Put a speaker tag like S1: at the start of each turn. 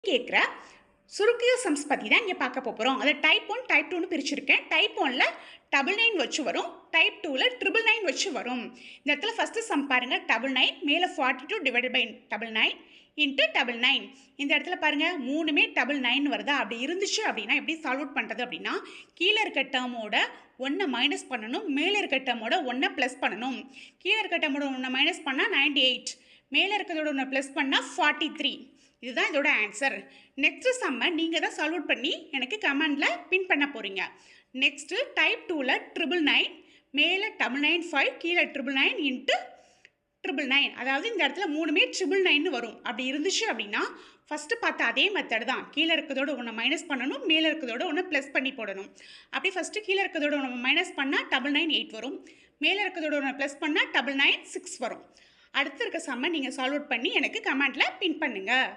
S1: கேட்குற சுருக்கிய சம்ஸ் பற்றி தான் இங்கே பார்க்க போகிறோம். அதை டைப் 1 டைப் 2ன்னு பிரிச்சிருக்கேன். டைப் 1ல் 99 வச்சு வரும், டைப் 2ல் 999 வச்சு வரும். இந்த இடத்துல ஃபஸ்ட்டு சம் பாருங்கள், 99 மேலே 42 டிவைடட் பை 99 இன்ட்டு 99. இந்த இடத்துல பாருங்கள் மூணுமே 99 வருதா? அப்படி இருந்துச்சு அப்படின்னா எப்படி சால்வ் அவுட் பண்ணுறது அப்படின்னா, கீழே இருக்க டேர்மோட 1 மைனஸ் பண்ணணும், மேலே இருக்க டேர்மோட 1 ப்ளஸ் பண்ணணும். கீழே இருக்க டேர்மோட 1 மைனஸ் பண்ணால் 98, மேலே இருக்கிறதோட 1 ப்ளஸ் பண்ணால் 43. இதுதான் இதோட ஆன்சர். நெக்ஸ்ட் சம்மை நீங்கள் தான் சால்வ் அவுட் பண்ணி எனக்கு கமெண்டில் பின் பண்ண போகிறீங்க. நெக்ஸ்ட்டு டைப் 2ல் 999 மேலே 995 கீழே 999 இன்ட்டு 999. அதாவது இந்த இடத்துல மூணுமே 999 வரும். அப்படி இருந்துச்சு அப்படின்னா ஃபஸ்ட்டு பார்த்த அதே மெத்தட் தான். கீழே இருக்கிறதோட 1 மைனஸ் பண்ணணும், மேலே இருக்கிறதோட 1 ப்ளஸ் பண்ணி போடணும். அப்படி ஃபஸ்ட்டு கீழே இருக்கிறதோட 1 மைனஸ் பண்ணால் 998 வரும், மேலே இருக்கிறதோட 1 ப்ளஸ் பண்ணால் 996 வரும். அடுத்து இருக்க சம்மை நீங்கள் சால்வ் அவுட் பண்ணி எனக்கு கமெண்டில் பின் பண்ணுங்கள்.